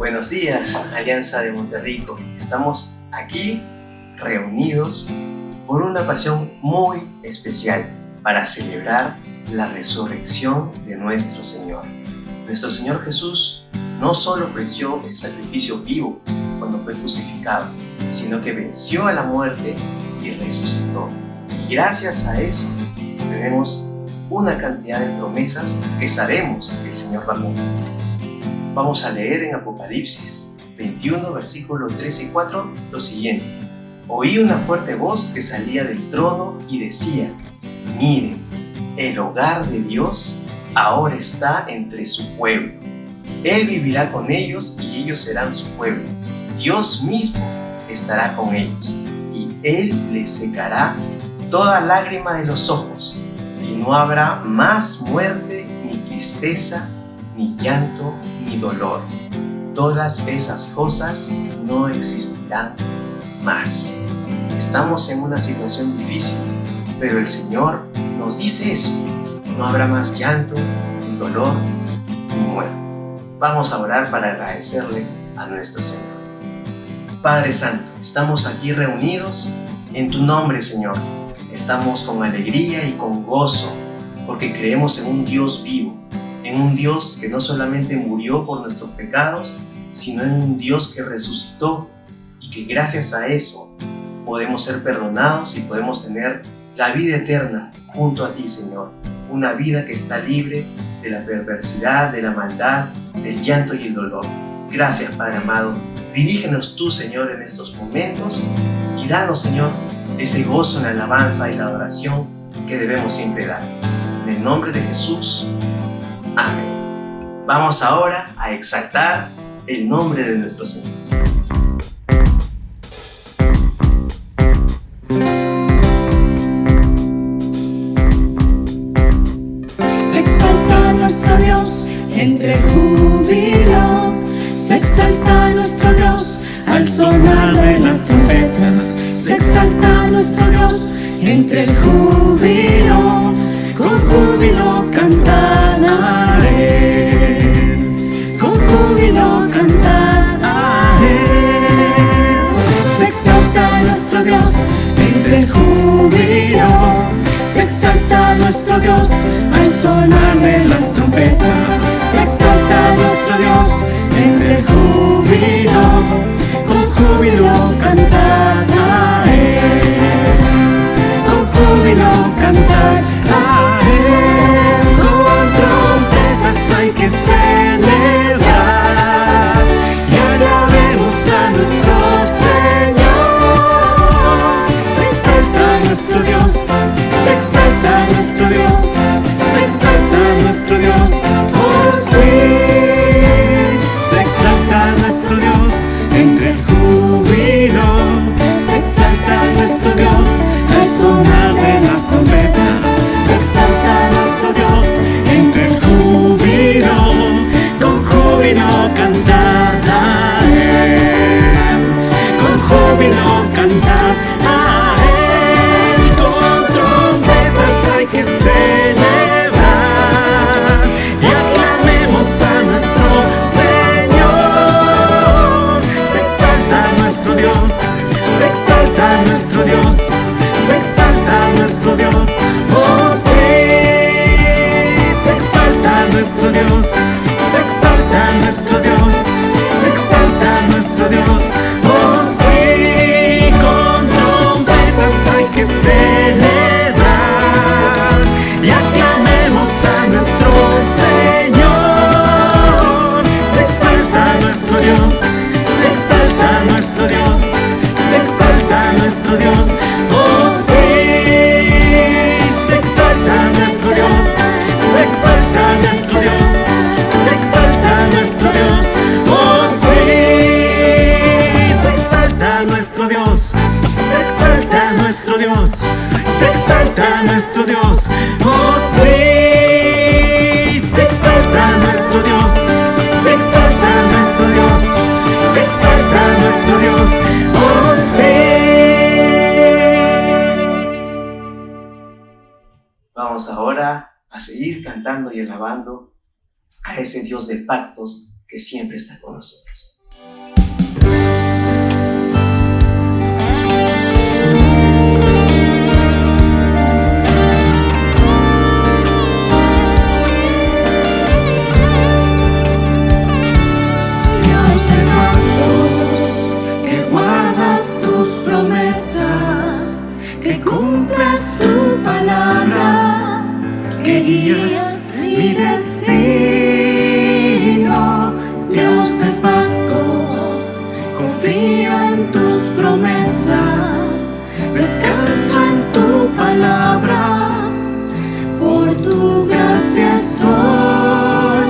Buenos días, Alianza de Monterrico. Estamos aquí reunidos por una ocasión muy especial para celebrar la resurrección de nuestro Señor. Nuestro Señor Jesús no solo ofreció el sacrificio vivo cuando fue crucificado, sino que venció a la muerte y resucitó. Y gracias a eso tenemos una cantidad de promesas que sabemos que el Señor va a cumplir. Vamos a leer en Apocalipsis 21, versículos 3 y 4 lo siguiente. Oí una fuerte voz que salía del trono y decía: miren, el hogar de Dios ahora está entre su pueblo. Él vivirá con ellos y ellos serán su pueblo. Dios mismo estará con ellos y Él les secará toda lágrima de los ojos, y no habrá más muerte, ni tristeza, ni llanto, ni dolor. Todas esas cosas no existirán más. Estamos en una situación difícil, pero el Señor nos dice eso. No habrá más llanto, ni dolor, ni muerte. Vamos a orar para agradecerle a nuestro Señor. Padre Santo, estamos aquí reunidos en tu nombre, Señor. Estamos con alegría y con gozo, porque creemos en un Dios vivo, en un Dios que no solamente murió por nuestros pecados, sino en un Dios que resucitó y que gracias a eso podemos ser perdonados y podemos tener la vida eterna junto a ti, Señor. Una vida que está libre de la perversidad, de la maldad, del llanto y el dolor. Gracias, Padre amado. Dirígenos tú, Señor, en estos momentos y danos, Señor, ese gozo en la alabanza y la adoración que debemos siempre dar. En el nombre de Jesús. Amén. Vamos ahora a exaltar el nombre de nuestro Señor. Se exalta nuestro Dios entre el júbilo, se exalta nuestro Dios al sonar de las trompetas, se exalta nuestro Dios entre el júbilo, con júbilo cantar a Él, con júbilo cantar a Él. Se exalta nuestro Dios entre el júbilo, se exalta nuestro Dios al sonar de las trompetas, se exalta nuestro Dios entre el júbilo, con júbilo cantar a Él, con júbilo cantar a Él. Con trompetas hay que celebrar y alabemos a nuestro Señor. Se exalta nuestro Dios, se exalta nuestro Dios, se exalta nuestro Dios, oh sí. Se exalta nuestro Dios entre el júbilo, se exalta nuestro Dios al sonar de las trompetas, se exalta nuestro Dios entre el júbilo, con júbilo cantar a Él, con júbilo cantar a Él. Con trompetas hay que celebrar y aclamemos a nuestro Señor. Se exalta nuestro Dios, se exalta nuestro Dios, se exalta nuestro Dios, oh sí. Se exalta nuestro Dios, se exalta nuestro Dios, se exalta nuestro Dios, oh sí. Con trompetas hay que celebrar y aclamemos a nuestro Señor. Se exalta nuestro Dios, se exalta nuestro Dios, se exalta nuestro Dios, oh sí. Se exalta nuestro Dios, se exalta nuestro Dios, se exalta nuestro Dios, oh sí. Se exalta nuestro Dios, se exalta nuestro Dios, se exalta nuestro Dios, oh sí. Se exalta nuestro Dios, se exalta nuestro Dios, se exalta nuestro Dios, oh sí. Vamos ahora a seguir cantando y alabando a ese Dios de pactos que siempre está con nosotros. guías mi destino. Dios de pactos, confío en tus promesas, descanso en tu palabra, por tu gracia estoy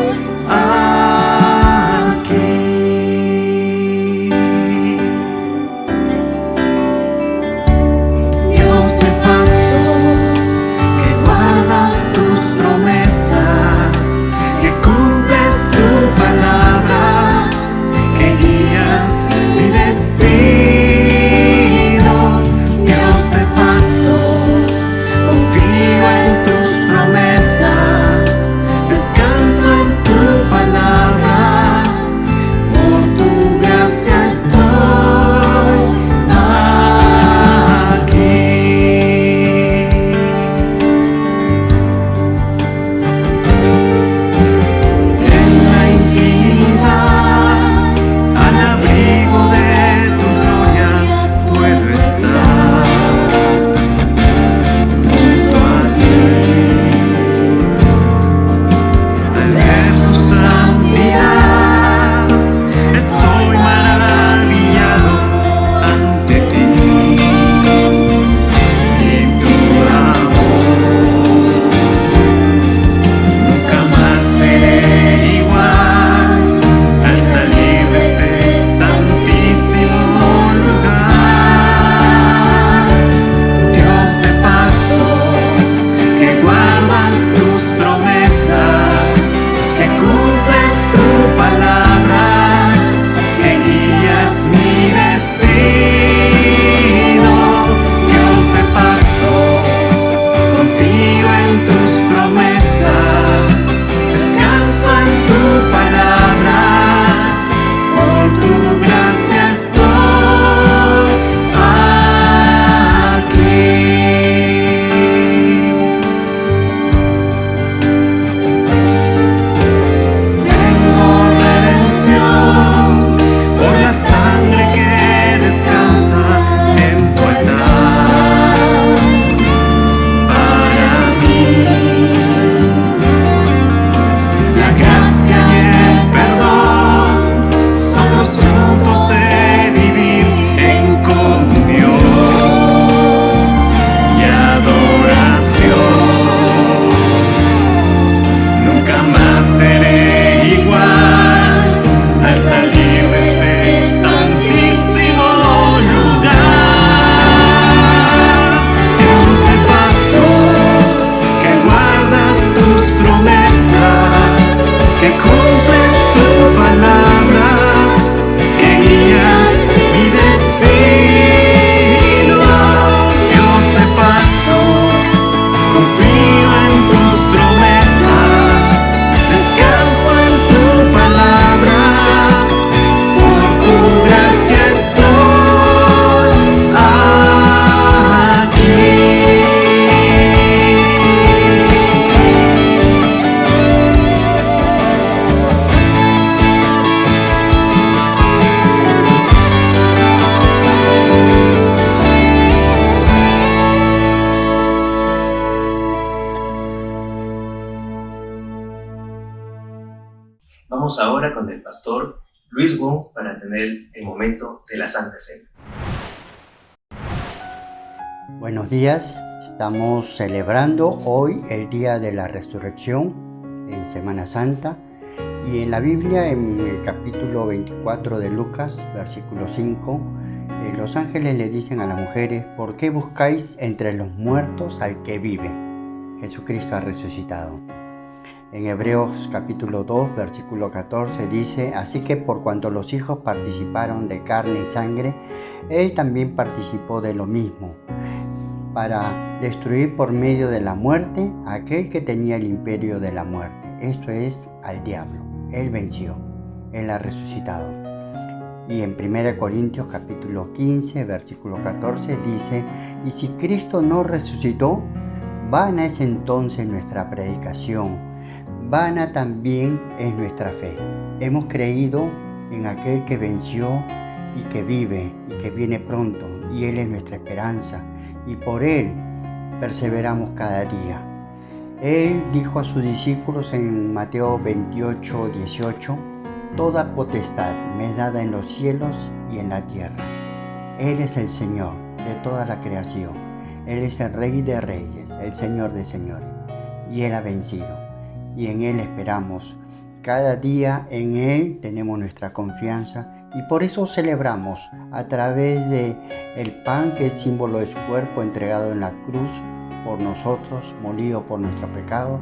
aquí. Dios de pactos, que guardas tus promesas, que cumples tu palabra, que guías mi destino. Dios de pactos, confío en tus promesas, descanso en tu palabra, por tu gracia estoy aquí. En la intimidad, al abrigo de tu gloria, puedo estar junto a ti. Al ver tu santidad, estoy maravillado ante ti y tu amor. Nunca más seré igual al salir de este santísimo lugar. Dios de pactos, que guardas tus promesas, que cumples tu palabra, que guías mi destino. Dios de pactos, confío en tus promesas, descanso en tu palabra, por tu gracia estoy aquí. Tengo redención por la sangre que descansa en tu altar. Para mí, la gracia y el perdón son los frutos de vivir en comunión y adoración. Nunca más seré igual al salir de este santísimo lugar. Dios de pactos, que guardas tus promesas, que cumples tu palabra, que guías mi destino. Dios de pactos, confío en tus promesas, descanso en tu palabra, por tu gracia estoy aquí. Vamos ahora con el pastor Luis Wong para tener el momento de la Santa Cena. Buenos días, estamos celebrando hoy el Día de la Resurrección en Semana Santa y en la Biblia, en el capítulo 24 de Lucas, versículo 5, los ángeles le dicen a las mujeres: ¿por qué buscáis entre los muertos al que vive? Jesucristo ha resucitado. En Hebreos capítulo 2, versículo 14 dice: así que por cuanto los hijos participaron de carne y sangre, Él también participó de lo mismo, para destruir por medio de la muerte a aquel que tenía el imperio de la muerte, esto es, al diablo. Él venció, Él ha resucitado. Y en 1 Corintios capítulo 15, versículo 14 dice: y si Cristo no resucitó, vana es entonces nuestra predicación, vana también es nuestra fe. Hemos creído en aquel que venció y que vive y que viene pronto, y Él es nuestra esperanza, y por Él perseveramos cada día. Él dijo a sus discípulos en Mateo 28, 18, toda potestad me es dada en los cielos y en la tierra. Él es el Señor de toda la creación. Él es el Rey de Reyes, el Señor de Señores. Y Él ha vencido. Y en Él esperamos. Cada día en Él tenemos nuestra confianza y por eso celebramos a través de el pan que es símbolo de su cuerpo entregado en la cruz por nosotros, molido por nuestro pecado,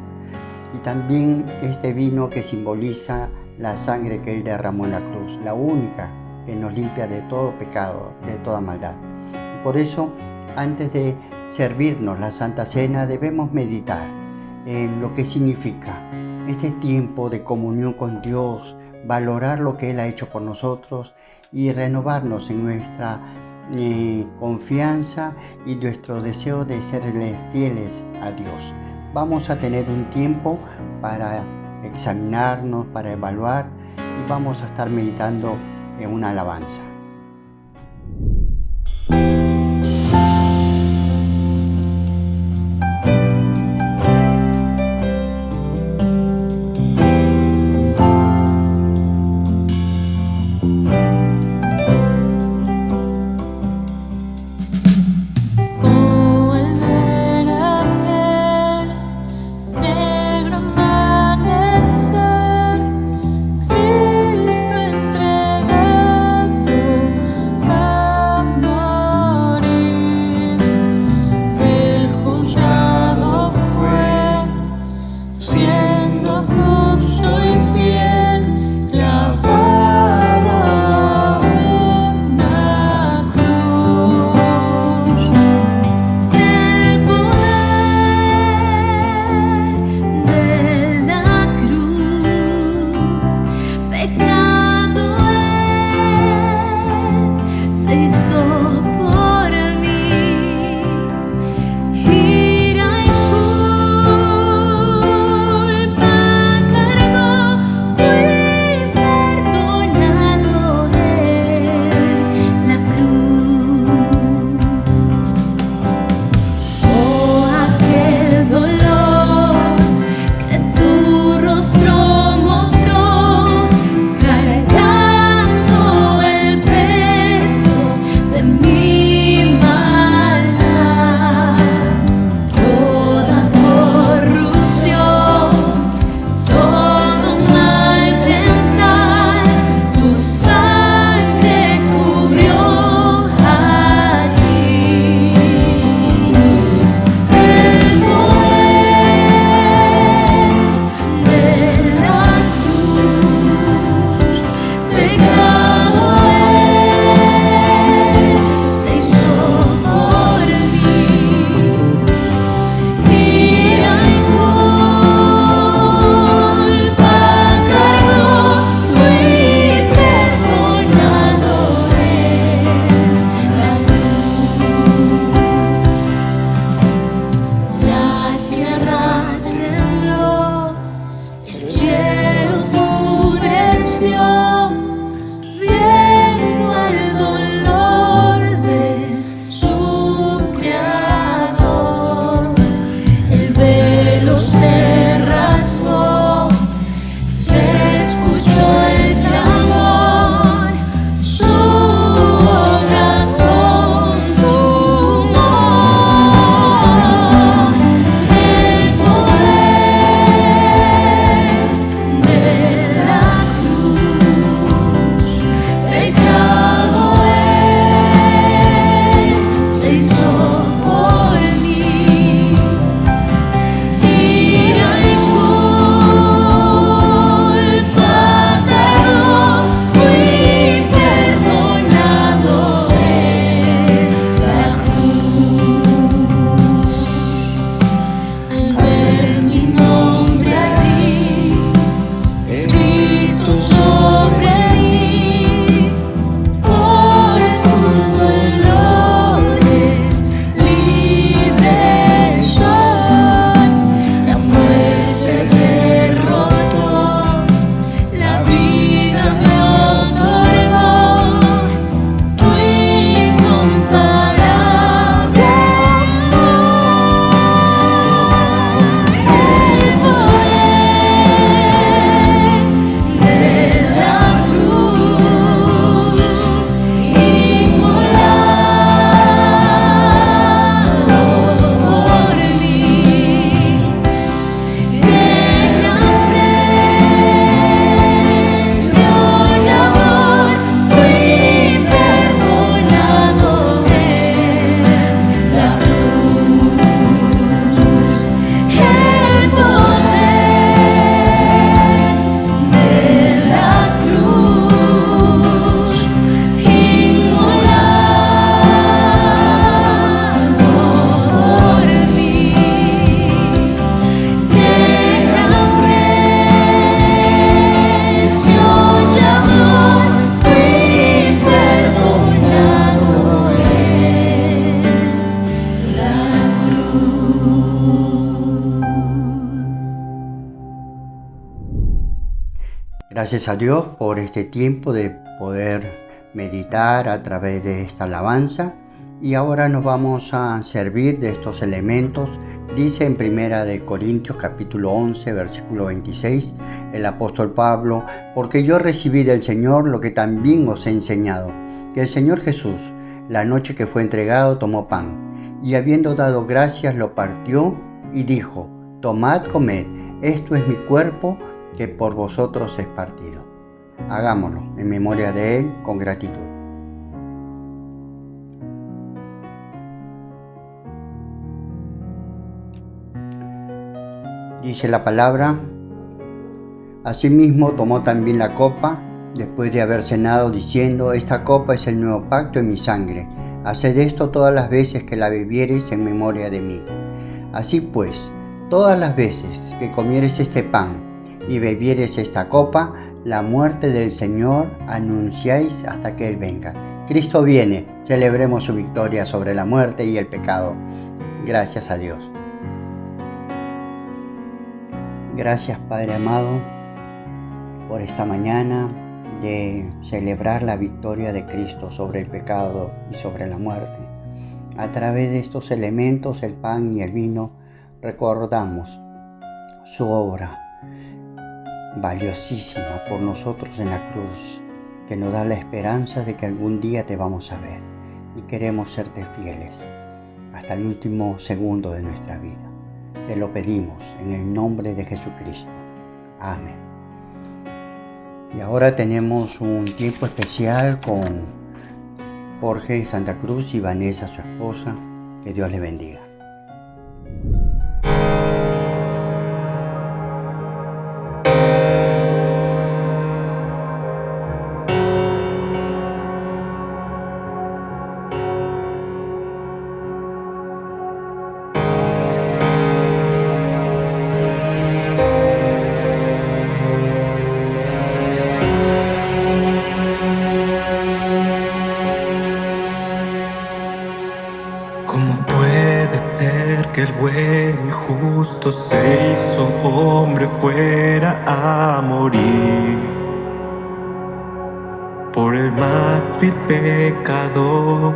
y también este vino que simboliza la sangre que Él derramó en la cruz, la única que nos limpia de todo pecado, de toda maldad. Y por eso, antes de servirnos la Santa Cena, debemos meditar en lo que significa este tiempo de comunión con Dios, valorar lo que Él ha hecho por nosotros y renovarnos en nuestra confianza y nuestro deseo de serle fieles a Dios. Vamos a tener un tiempo para examinarnos, para evaluar y vamos a estar meditando en una alabanza. Cristo entregado. Gracias a Dios por este tiempo de poder meditar a través de esta alabanza. Y ahora nos vamos a servir de estos elementos. Dice en 1 Corintios capítulo 11, versículo 26, el apóstol Pablo: porque yo recibí del Señor lo que también os he enseñado, que el Señor Jesús, la noche que fue entregado, tomó pan, y habiendo dado gracias, lo partió y dijo: tomad, comed, esto es mi cuerpo, que por vosotros es partido. Hagámoslo en memoria de Él con gratitud. Dice la palabra: asimismo tomó también la copa, después de haber cenado, diciendo: esta copa es el nuevo pacto en mi sangre. Haced esto todas las veces que la bebiereis en memoria de mí. Así pues, todas las veces que comiereis este pan y bebiereis esta copa, la muerte del Señor anunciáis hasta que Él venga. Cristo viene, celebremos su victoria sobre la muerte y el pecado. Gracias a Dios. Gracias, Padre amado, por esta mañana de celebrar la victoria de Cristo sobre el pecado y sobre la muerte. A través de estos elementos, el pan y el vino, recordamos su obra valiosísima por nosotros en la cruz, que nos da la esperanza de que algún día te vamos a ver, y queremos serte fieles hasta el último segundo de nuestra vida. Te lo pedimos en el nombre de Jesucristo. Amén. Y ahora tenemos un tiempo especial con Jorge Santa Cruz y Vanessa, su esposa. Que Dios les bendiga. ¿Cómo puede ser que el bueno y justo se hizo hombre, fuera a morir por el más vil pecador?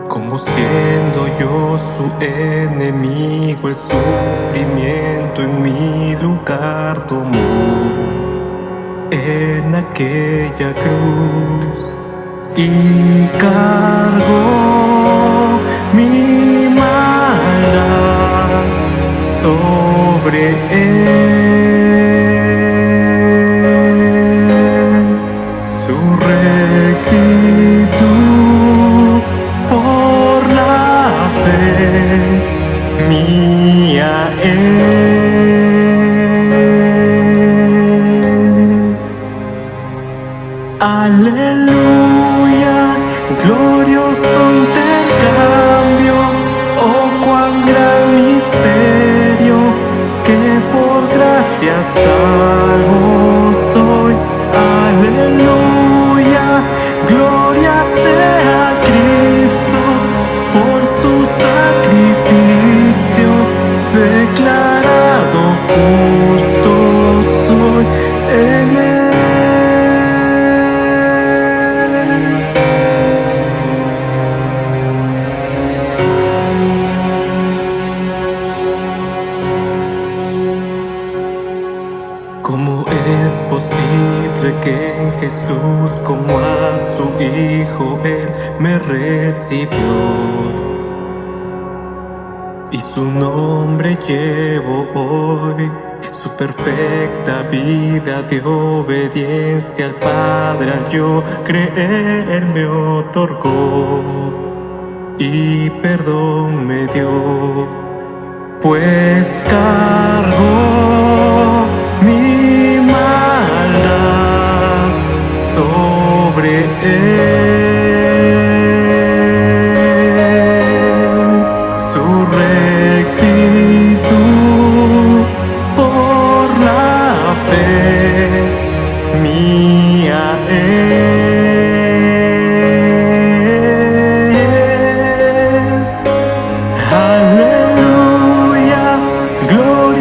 Como siendo yo su enemigo, el sufrimiento en mi lugar tomó en aquella cruz y cargó mi maldad sobre él. Su rectitud por la fe mía es. Aleluya, glorioso intercambio, oh cuán gran misterio, que por gracia salvo soy. Aleluya, gloria sea a Cristo, por su sacrificio, declarado justo soy en él. ¿Cómo es posible que en Jesús, como a su Hijo, Él me recibió? Y su nombre llevo hoy, su perfecta vida de obediencia al Padre, al yo creer, Él me otorgó y perdón me dio, pues cargó mi maldad sobre él. Su rectitud por la fe mía es. Aleluya, gloria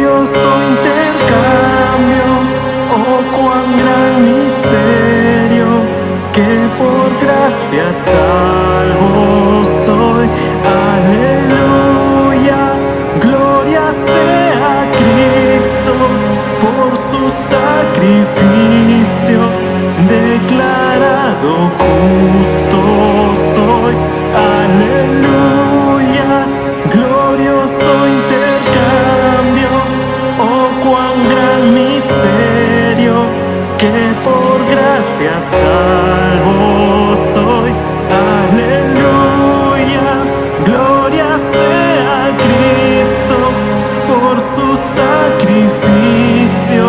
sacrificio, declarado justo soy. Aleluya, glorioso intercambio, oh cuán gran misterio, que por gracia salvo soy. Aleluya, gloria sea a Cristo por su sacrificio,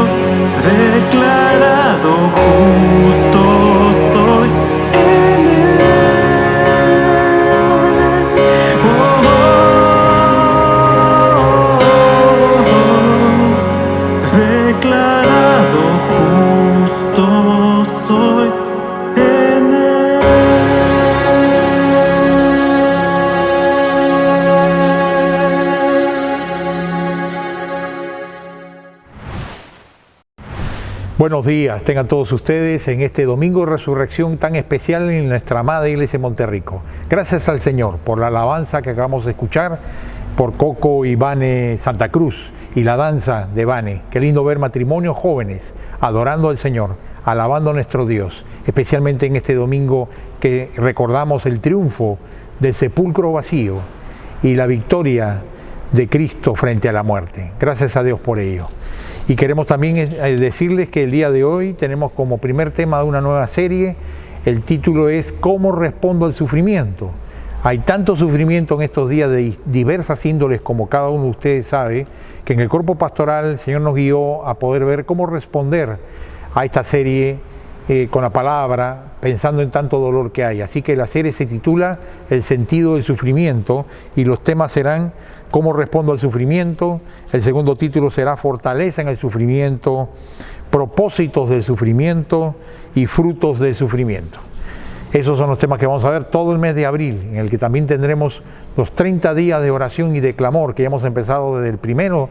declarado justo soy en él. Oh, declarado justo soy en él. Buenos días, tengan todos ustedes en este domingo de resurrección tan especial en nuestra amada iglesia de Monterrico. Gracias al Señor por la alabanza que acabamos de escuchar por Coco y Vane Santa Cruz y la danza de Vane. Qué lindo ver matrimonios jóvenes adorando al Señor, alabando a nuestro Dios, especialmente en este domingo que recordamos el triunfo del sepulcro vacío y la victoria de Cristo frente a la muerte. Gracias a Dios por ello. Y queremos también decirles que el día de hoy tenemos como primer tema de una nueva serie, el título es ¿Cómo respondo al sufrimiento? Hay tanto sufrimiento en estos días de diversas índoles, como cada uno de ustedes sabe, que en el cuerpo pastoral el Señor nos guió a poder ver cómo responder a esta serie con la palabra, pensando en tanto dolor que hay. Así que la serie se titula El sentido del sufrimiento y los temas serán ¿Cómo respondo al sufrimiento? El segundo título será Fortaleza en el sufrimiento, Propósitos del sufrimiento y Frutos del sufrimiento. Esos son los temas que vamos a ver todo el mes de abril, en el que también tendremos los 30 días de oración y de clamor que ya hemos empezado desde el 1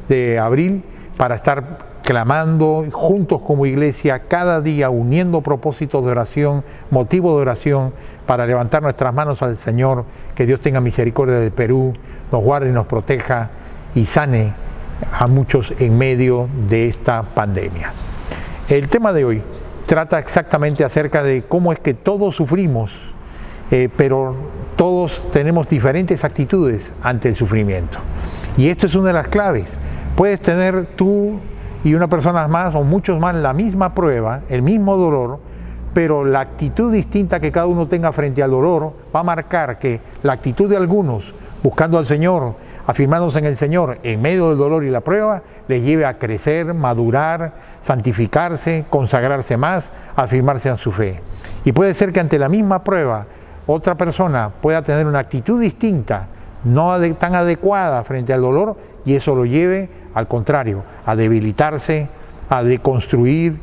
de abril para estar clamando juntos como iglesia cada día, uniendo propósitos de oración, motivos de oración, para levantar nuestras manos al Señor, que Dios tenga misericordia del Perú, nos guarde y nos proteja y sane a muchos en medio de esta pandemia. El tema de hoy trata exactamente acerca de cómo es que todos sufrimos, pero todos tenemos diferentes actitudes ante el sufrimiento. Y esto es una de las claves. Puedes tener tú y una persona más o muchos más la misma prueba, el mismo dolor, pero la actitud distinta que cada uno tenga frente al dolor va a marcar que la actitud de algunos, buscando al Señor, afirmándose en el Señor en medio del dolor y la prueba, les lleve a crecer, madurar, santificarse, consagrarse más, afirmarse en su fe. Y puede ser que ante la misma prueba otra persona pueda tener una actitud distinta, no tan adecuada frente al dolor, y eso lo lleve al contrario, a debilitarse, a deconstruir,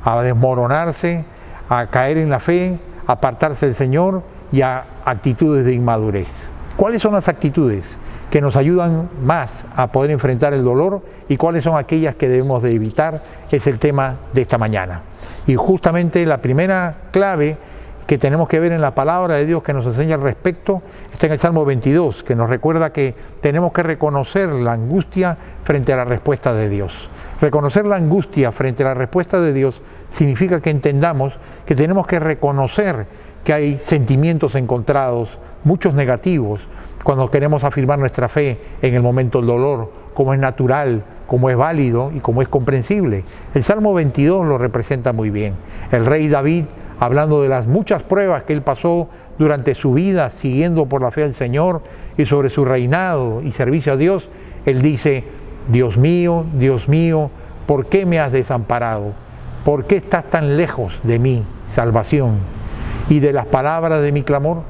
a desmoronarse, a caer en la fe, a apartarse del Señor y a actitudes de inmadurez. ¿Cuáles son las actitudes que nos ayudan más a poder enfrentar el dolor y cuáles son aquellas que debemos de evitar? Es el tema de esta mañana. Y justamente la primera clave que tenemos que ver en la palabra de Dios que nos enseña al respecto está en el Salmo 22, que nos recuerda que tenemos que reconocer la angustia frente a la respuesta de Dios. Reconocer la angustia frente a la respuesta de Dios significa que entendamos que tenemos que reconocer que hay sentimientos encontrados, muchos negativos, cuando queremos afirmar nuestra fe en el momento del dolor, como es natural, como es válido y como es comprensible. El Salmo 22 lo representa muy bien. El rey David, hablando de las muchas pruebas que él pasó durante su vida siguiendo por la fe al Señor y sobre su reinado y servicio a Dios, él dice: Dios mío, ¿por qué me has desamparado? ¿Por qué estás tan lejos de mí, salvación? Y de las palabras de mi clamor: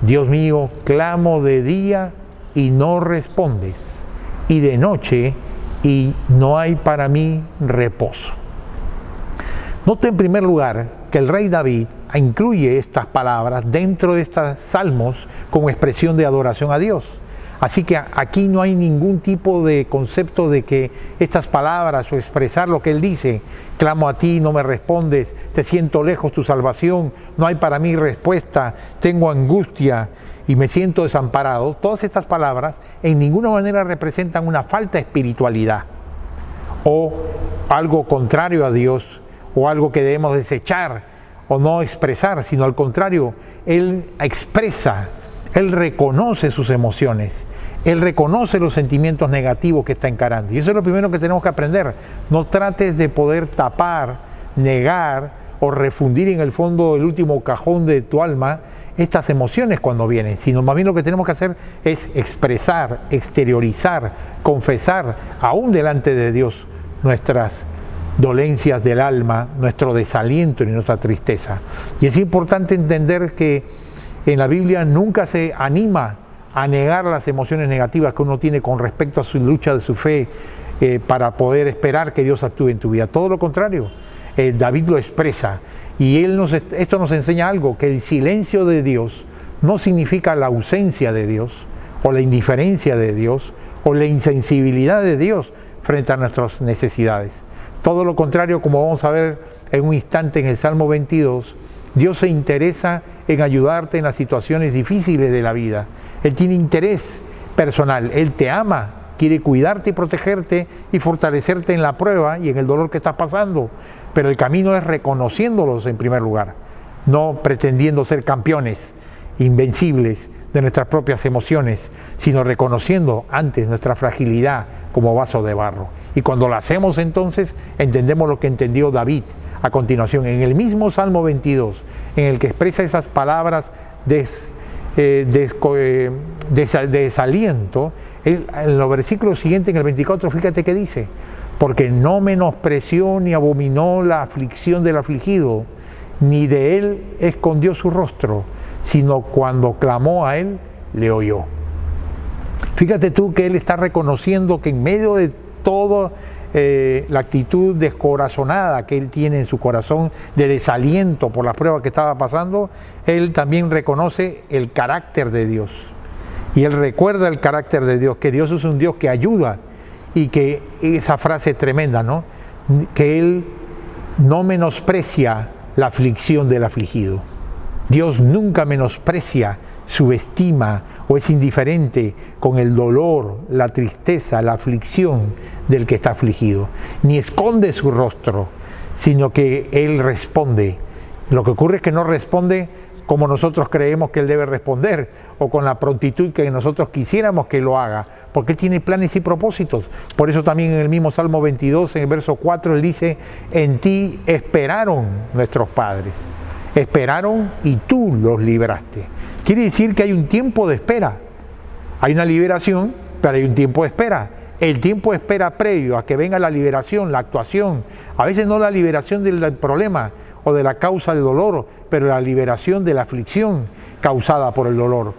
Dios mío, clamo de día y no respondes, y de noche y no hay para mí reposo. Note en primer lugar que el rey David incluye estas palabras dentro de estos salmos como expresión de adoración a Dios. Así que aquí no hay ningún tipo de concepto de que estas palabras o expresar lo que él dice, clamo a ti, no me respondes, te siento lejos tu salvación, no hay para mí respuesta, tengo angustia y me siento desamparado. Todas estas palabras en ninguna manera representan una falta de espiritualidad o algo contrario a Dios, o algo que debemos desechar o no expresar, sino al contrario, Él expresa, Él reconoce sus emociones, Él reconoce los sentimientos negativos que está encarando. Y eso es lo primero que tenemos que aprender. No trates de poder tapar, negar o refundir en el fondo del último cajón de tu alma estas emociones cuando vienen, sino más bien lo que tenemos que hacer es expresar, exteriorizar, confesar, aún delante de Dios, nuestras dolencias del alma, nuestro desaliento y nuestra tristeza. Y es importante entender que en la Biblia nunca se anima a negar las emociones negativas que uno tiene con respecto a su lucha de su fe para poder esperar que Dios actúe en tu vida. Todo lo contrario, David lo expresa y esto nos enseña algo, que el silencio de Dios no significa la ausencia de Dios o la indiferencia de Dios o la insensibilidad de Dios frente a nuestras necesidades. Todo lo contrario, como vamos a ver en un instante en el Salmo 22, Dios se interesa en ayudarte en las situaciones difíciles de la vida. Él tiene interés personal, Él te ama, quiere cuidarte y protegerte y fortalecerte en la prueba y en el dolor que estás pasando. Pero el camino es reconociéndolos en primer lugar, no pretendiendo ser campeones, invencibles de nuestras propias emociones, sino reconociendo antes nuestra fragilidad como vaso de barro. Y cuando lo hacemos entonces, entendemos lo que entendió David a continuación, en el mismo Salmo 22, en el que expresa esas palabras de desaliento. En los versículos siguientes, en el 24, fíjate que dice: porque no menospreció ni abominó la aflicción del afligido, ni de él escondió su rostro, sino cuando clamó a él, le oyó. Fíjate tú que él está reconociendo que en medio de toda la actitud descorazonada que él tiene en su corazón, de desaliento por la prueba que estaba pasando, él también reconoce el carácter de Dios. Y él recuerda el carácter de Dios, que Dios es un Dios que ayuda, y que esa frase tremenda, ¿no?, que Él no menosprecia la aflicción del afligido. Dios nunca menosprecia, subestima o es indiferente con el dolor, la tristeza, la aflicción del que está afligido. Ni esconde su rostro, sino que Él responde. Lo que ocurre es que no responde como nosotros creemos que Él debe responder, o con la prontitud que nosotros quisiéramos que lo haga, porque Él tiene planes y propósitos. Por eso también en el mismo Salmo 22, en el verso 4, Él dice: en ti esperaron nuestros padres, esperaron y tú los libraste. Quiere decir que hay un tiempo de espera, hay una liberación, pero hay un tiempo de espera. El tiempo de espera previo a que venga la liberación, la actuación, a veces no la liberación del problema o de la causa del dolor, pero la liberación de la aflicción causada por el dolor.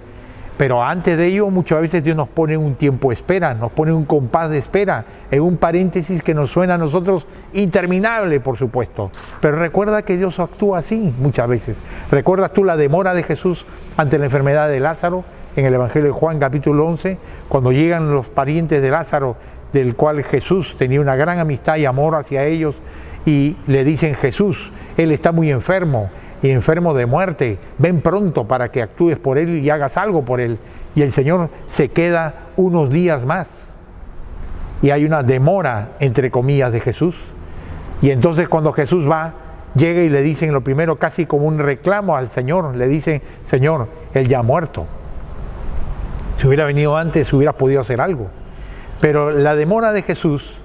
Pero antes de ello, muchas veces Dios nos pone un tiempo de espera, nos pone un compás de espera, en un paréntesis que nos suena a nosotros interminable, por supuesto. Pero recuerda que Dios actúa así muchas veces. ¿Recuerdas tú la demora de Jesús ante la enfermedad de Lázaro? En el Evangelio de Juan, capítulo 11, cuando llegan los parientes de Lázaro, del cual Jesús tenía una gran amistad y amor hacia ellos, y le dicen: Jesús, él está muy enfermo, y enfermo de muerte, ven pronto para que actúes por él y hagas algo por él. Y el Señor se queda unos días más, y hay una demora, entre comillas, de Jesús. Y entonces cuando Jesús va, llega y le dicen lo primero, casi como un reclamo al Señor, le dicen: Señor, él ya ha muerto. Si hubiera venido antes, hubieras podido hacer algo. Pero la demora de Jesús,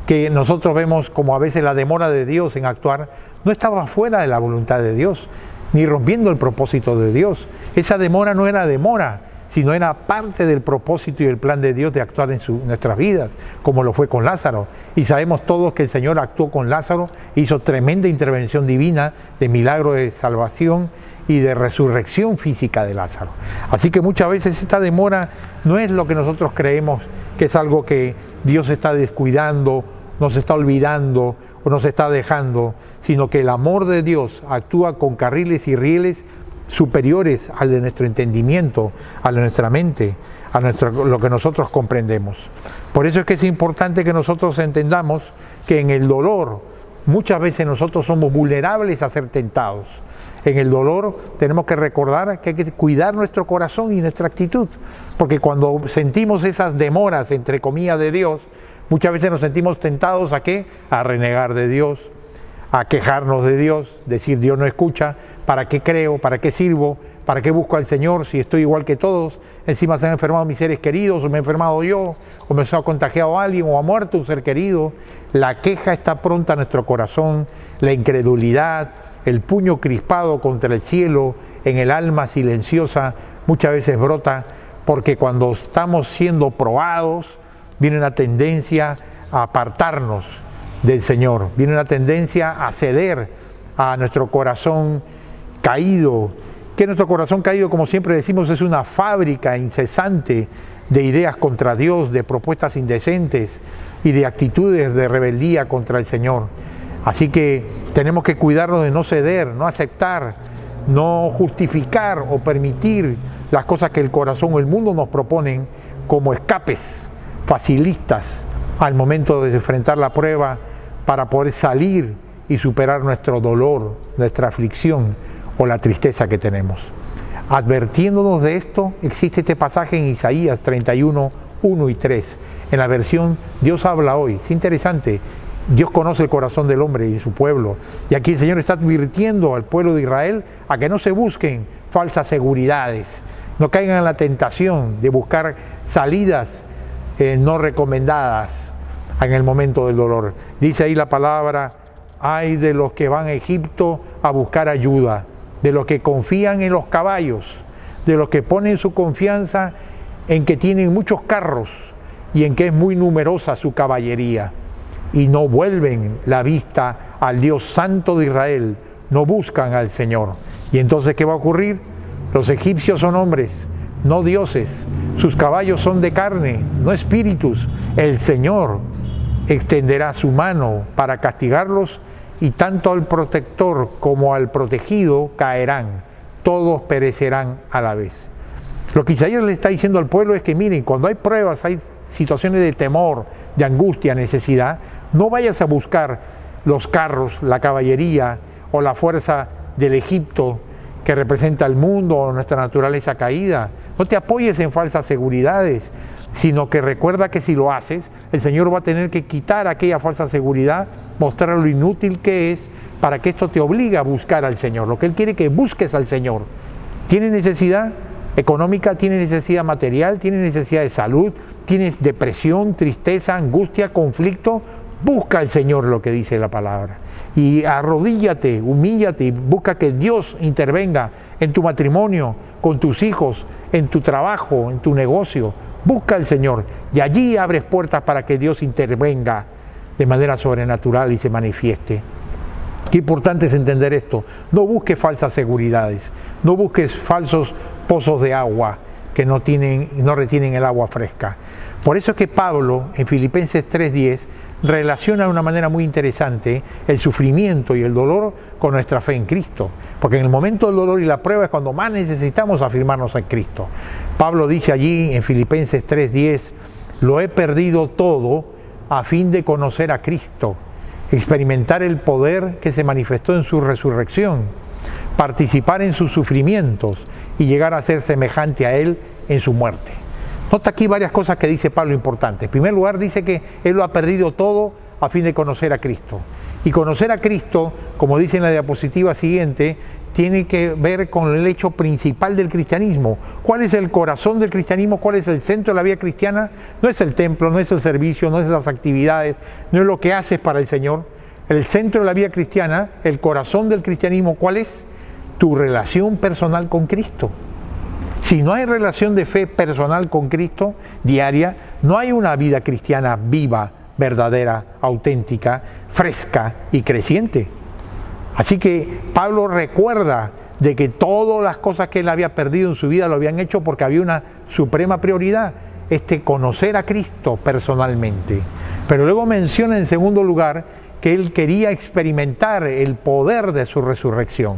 que nosotros vemos como a veces la demora de Dios en actuar, no estaba fuera de la voluntad de Dios, ni rompiendo el propósito de Dios. Esa demora no era demora, sino era parte del propósito y el plan de Dios de actuar en nuestras vidas, como lo fue con Lázaro. Y sabemos todos que el Señor actuó con Lázaro, hizo tremenda intervención divina de milagro de salvación y de resurrección física de Lázaro. Así que muchas veces esta demora no es lo que nosotros creemos que es algo que Dios está descuidando, nos está olvidando o nos está dejando, sino que el amor de Dios actúa con carriles y rieles superiores al de nuestro entendimiento, a nuestra mente, a lo que nosotros comprendemos. Por eso es que es importante que nosotros entendamos que en el dolor muchas veces nosotros somos vulnerables a ser tentados. En el dolor tenemos que recordar que hay que cuidar nuestro corazón y nuestra actitud, porque cuando sentimos esas demoras, entre comillas, de Dios, muchas veces nos sentimos tentados ¿a qué? A renegar de Dios, a quejarnos de Dios, decir Dios no escucha, ¿para qué creo? ¿Para qué sirvo? ¿Para qué busco al Señor si estoy igual que todos? Encima se han enfermado mis seres queridos, o me he enfermado yo, o me ha contagiado alguien, o ha muerto un ser querido. La queja está pronta a nuestro corazón, la incredulidad, el puño crispado contra el cielo, en el alma silenciosa, muchas veces brota, porque cuando estamos siendo probados, viene una tendencia a apartarnos del Señor, viene una tendencia a ceder a nuestro corazón caído, que nuestro corazón caído, como siempre decimos, es una fábrica incesante de ideas contra Dios, de propuestas indecentes y de actitudes de rebeldía contra el Señor. Así que tenemos que cuidarnos de no ceder, no aceptar, no justificar o permitir las cosas que el corazón o el mundo nos proponen como escapes facilistas al momento de enfrentar la prueba para poder salir y superar nuestro dolor, nuestra aflicción o la tristeza que tenemos. Advirtiéndonos de esto, existe este pasaje en Isaías 31, 1 y 3. En la versión Dios habla hoy. Es interesante. Dios conoce el corazón del hombre y de su pueblo. Y aquí el Señor está advirtiendo al pueblo de Israel a que no se busquen falsas seguridades, no caigan en la tentación de buscar salidas no recomendadas en el momento del dolor. Dice ahí la palabra: ay de los que van a Egipto a buscar ayuda, de los que confían en los caballos, de los que ponen su confianza en que tienen muchos carros y en que es muy numerosa su caballería, y no vuelven la vista al Dios Santo de Israel, no buscan al Señor. Y entonces, ¿qué va a ocurrir? Los egipcios son hombres, no dioses, sus caballos son de carne, no espíritus. El Señor extenderá su mano para castigarlos, y tanto al protector como al protegido caerán, todos perecerán a la vez. Lo que Isaías le está diciendo al pueblo es que miren, cuando hay pruebas, hay situaciones de temor, de angustia, necesidad, no vayas a buscar los carros, la caballería o la fuerza del Egipto que representa el mundo o nuestra naturaleza caída. No te apoyes en falsas seguridades, sino que recuerda que si lo haces, el Señor va a tener que quitar aquella falsa seguridad, mostrar lo inútil que es, para que esto te obligue a buscar al Señor. Lo que Él quiere que busques al Señor. ¿Tienes necesidad económica? ¿Tienes necesidad material? ¿Tienes necesidad de salud? ¿Tienes depresión, tristeza, angustia, conflicto? Busca al Señor, lo que dice la palabra. Y arrodíllate, humíllate y busca que Dios intervenga en tu matrimonio, con tus hijos, en tu trabajo, en tu negocio. Busca al Señor y allí abres puertas para que Dios intervenga de manera sobrenatural y se manifieste. Qué importante es entender esto. No busques falsas seguridades, no busques falsos pozos de agua que no retienen el agua fresca. Por eso es que Pablo en Filipenses 3:10 relaciona de una manera muy interesante el sufrimiento y el dolor con nuestra fe en Cristo, porque en el momento del dolor y la prueba es cuando más necesitamos afirmarnos en Cristo. Pablo dice allí en Filipenses 3:10: lo he perdido todo a fin de conocer a Cristo, experimentar el poder que se manifestó en su resurrección, participar en sus sufrimientos y llegar a ser semejante a Él en su muerte. Nota aquí varias cosas que dice Pablo importantes. En primer lugar, dice que él lo ha perdido todo a fin de conocer a Cristo. Y conocer a Cristo, como dice en la diapositiva siguiente, tiene que ver con el hecho principal del cristianismo. ¿Cuál es el corazón del cristianismo? ¿Cuál es el centro de la vida cristiana? No es el templo, no es el servicio, no es las actividades, no es lo que haces para el Señor. El centro de la vida cristiana, el corazón del cristianismo, ¿cuál es? Tu relación personal con Cristo. Si no hay relación de fe personal con Cristo, diaria, no hay una vida cristiana viva, verdadera, auténtica, fresca y creciente. Así que Pablo recuerda de que todas las cosas que él había perdido en su vida lo habían hecho porque había una suprema prioridad, conocer a Cristo personalmente. Pero luego menciona en segundo lugar que él quería experimentar el poder de su resurrección.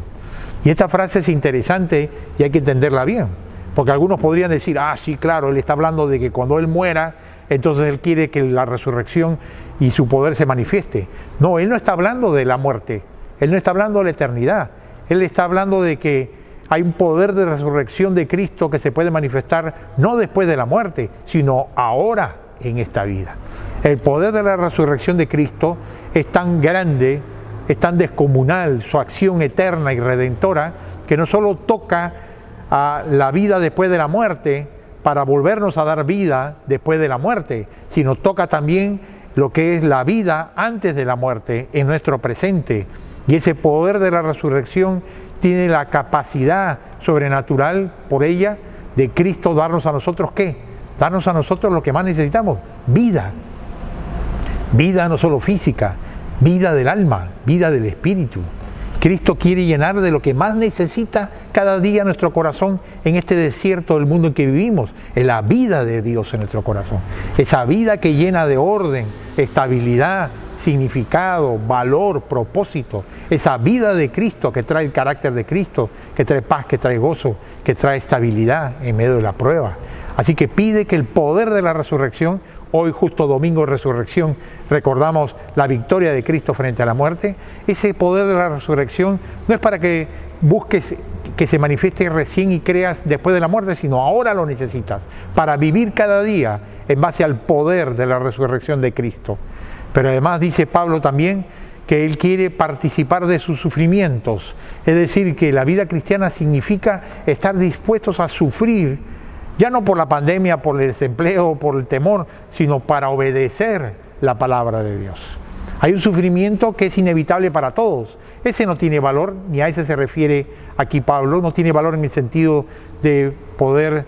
Y esta frase es interesante y hay que entenderla bien. Porque algunos podrían decir, sí, claro, él está hablando de que cuando él muera, entonces él quiere que la resurrección y su poder se manifieste. No, él no está hablando de la muerte, él no está hablando de la eternidad. Él está hablando de que hay un poder de resurrección de Cristo que se puede manifestar no después de la muerte, sino ahora en esta vida. El poder de la resurrección de Cristo es tan grande, es tan descomunal, su acción eterna y redentora, que no solo toca a la vida después de la muerte para volvernos a dar vida después de la muerte, sino toca también lo que es la vida antes de la muerte en nuestro presente. Y ese poder de la resurrección tiene la capacidad sobrenatural por ella de Cristo darnos a nosotros ¿qué? Darnos a nosotros lo que más necesitamos, vida. Vida no solo física, vida del alma, vida del espíritu. Cristo quiere llenar de lo que más necesita cada día nuestro corazón en este desierto del mundo en que vivimos. Es la vida de Dios en nuestro corazón. Esa vida que llena de orden, estabilidad, significado, valor, propósito. Esa vida de Cristo que trae el carácter de Cristo, que trae paz, que trae gozo, que trae estabilidad en medio de la prueba. Así que pide que el poder de la resurrección, hoy justo domingo de resurrección, recordamos la victoria de Cristo frente a la muerte. Ese poder de la resurrección no es para que busques que se manifieste recién y creas después de la muerte, sino ahora lo necesitas para vivir cada día en base al poder de la resurrección de Cristo. Pero además dice Pablo también que él quiere participar de sus sufrimientos. Es decir, que la vida cristiana significa estar dispuestos a sufrir, ya no por la pandemia, por el desempleo, por el temor, sino para obedecer la palabra de Dios. Hay un sufrimiento que es inevitable para todos. Ese no tiene valor, ni a ese se refiere aquí Pablo, no tiene valor en el sentido de poder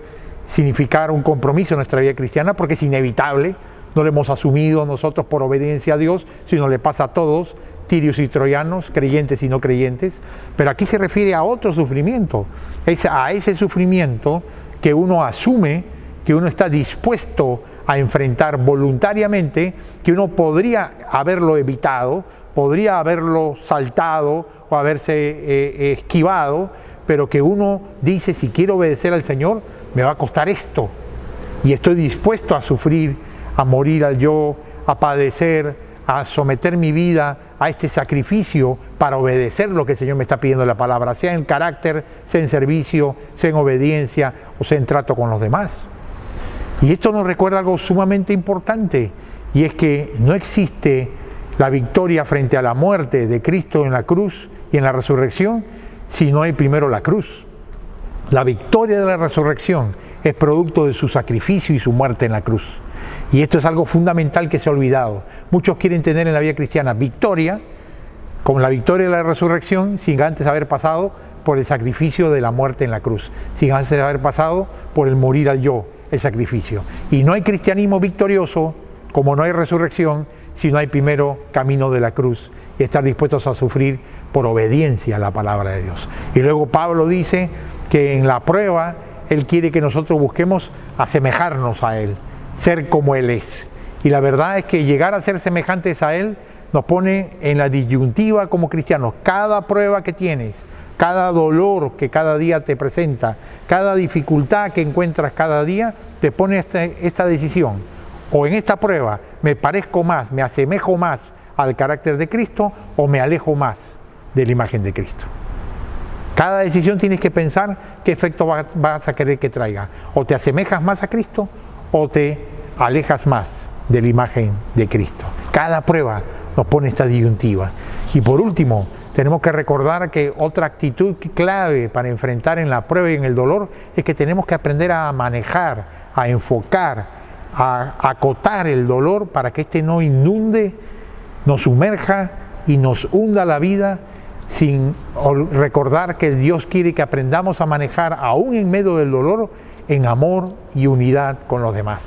significar un compromiso en nuestra vida cristiana, porque es inevitable. No lo hemos asumido nosotros por obediencia a Dios, sino le pasa a todos, tirios y troyanos, creyentes y no creyentes. Pero aquí se refiere a otro sufrimiento, es a ese sufrimiento que uno asume, que uno está dispuesto a enfrentar voluntariamente, que uno podría haberlo evitado, podría haberlo saltado o haberse esquivado, pero que uno dice, si quiero obedecer al Señor, me va a costar esto. Y estoy dispuesto a sufrir, a morir al yo, a padecer, a someter mi vida a este sacrificio para obedecer lo que el Señor me está pidiendo en la palabra, sea en carácter, sea en servicio, sea en obediencia o sea en trato con los demás. Y esto nos recuerda algo sumamente importante, y es que no existe la victoria frente a la muerte de Cristo en la cruz y en la resurrección si no hay primero la cruz. La victoria de la resurrección es producto de su sacrificio y su muerte en la cruz. Y esto es algo fundamental que se ha olvidado. Muchos quieren tener en la vida cristiana victoria, como la victoria de la resurrección, sin antes haber pasado por el sacrificio de la muerte en la cruz, sin antes haber pasado por el morir al yo, el sacrificio. Y no hay cristianismo victorioso, como no hay resurrección, si no hay primero camino de la cruz y estar dispuestos a sufrir por obediencia a la palabra de Dios. Y luego Pablo dice que en la prueba él quiere que nosotros busquemos asemejarnos a Él, ser como Él es. Y la verdad es que llegar a ser semejantes a Él nos pone en la disyuntiva como cristianos. Cada prueba que tienes, cada dolor que cada día te presenta, cada dificultad que encuentras cada día, te pone esta decisión. O en esta prueba me parezco más, me asemejo más al carácter de Cristo, o me alejo más de la imagen de Cristo. Cada decisión tienes que pensar qué efecto vas a querer que traiga. O te asemejas más a Cristo, o te alejas más de la imagen de Cristo. Cada prueba nos pone estas disyuntivas. Y por último, tenemos que recordar que otra actitud clave para enfrentar en la prueba y en el dolor es que tenemos que aprender a manejar, a enfocar, a acotar el dolor para que éste no inunde, nos sumerja y nos hunda la vida, sin recordar que Dios quiere que aprendamos a manejar, aún en medio del dolor, en amor y unidad con los demás.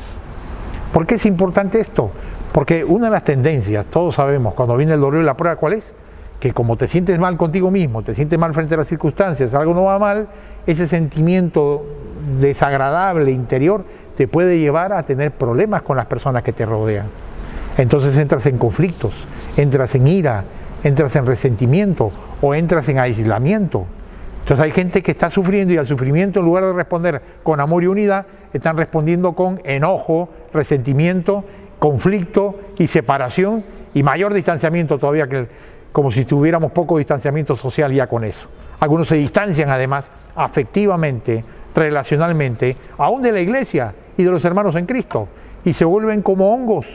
¿Por qué es importante esto? Porque una de las tendencias, todos sabemos, cuando viene el dolor y la prueba, ¿cuál es? Que como te sientes mal contigo mismo, te sientes mal frente a las circunstancias, algo no va mal, ese sentimiento desagradable interior te puede llevar a tener problemas con las personas que te rodean. Entonces entras en conflictos, entras en ira, entras en resentimiento o entras en aislamiento. Entonces hay gente que está sufriendo y al sufrimiento, en lugar de responder con amor y unidad, están respondiendo con enojo, resentimiento, conflicto y separación y mayor distanciamiento todavía, que como si tuviéramos poco distanciamiento social ya con eso. Algunos se distancian además afectivamente, relacionalmente, aún de la iglesia y de los hermanos en Cristo, y se vuelven como hongos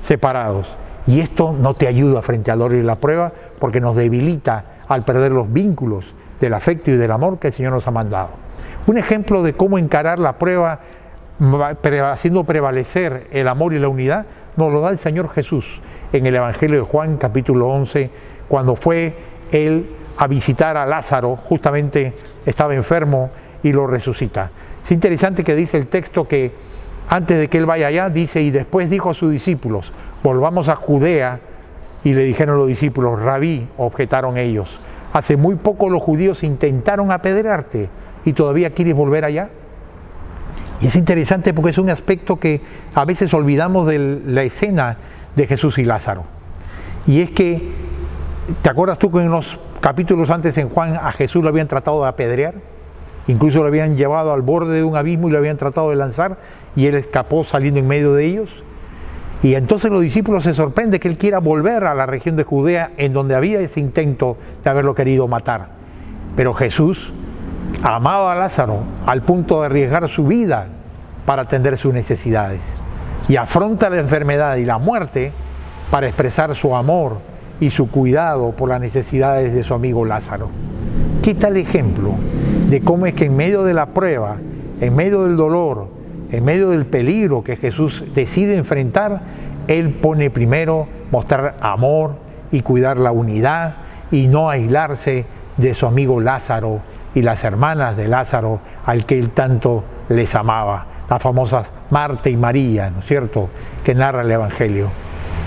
separados. Y esto no te ayuda frente al dolor y la prueba, porque nos debilita al perder los vínculos del afecto y del amor que el Señor nos ha mandado. Un ejemplo de cómo encarar la prueba haciendo prevalecer el amor y la unidad nos lo da el Señor Jesús en el Evangelio de Juan capítulo 11, cuando fue Él a visitar a Lázaro, justamente estaba enfermo y lo resucita. Es interesante que dice el texto que antes de que Él vaya allá, dice, y después dijo a sus discípulos, volvamos a Judea, y le dijeron los discípulos, Rabí, objetaron ellos, hace muy poco los judíos intentaron apedrearte y todavía quieres volver allá. Y es interesante porque es un aspecto que a veces olvidamos de la escena de Jesús y Lázaro. Y es que, ¿te acuerdas tú que en unos capítulos antes en Juan a Jesús lo habían tratado de apedrear? Incluso lo habían llevado al borde de un abismo y lo habían tratado de lanzar y Él escapó saliendo en medio de ellos. Y entonces los discípulos se sorprenden que Él quiera volver a la región de Judea en donde había ese intento de haberlo querido matar. Pero Jesús amaba a Lázaro al punto de arriesgar su vida para atender sus necesidades. Y afronta la enfermedad y la muerte para expresar su amor y su cuidado por las necesidades de su amigo Lázaro. ¿Qué tal ejemplo de cómo es que en medio de la prueba, en medio del dolor, en medio del peligro que Jesús decide enfrentar, Él pone primero mostrar amor y cuidar la unidad y no aislarse de su amigo Lázaro y las hermanas de Lázaro al que Él tanto les amaba, las famosas Marta y María, ¿no es cierto?, que narra el Evangelio.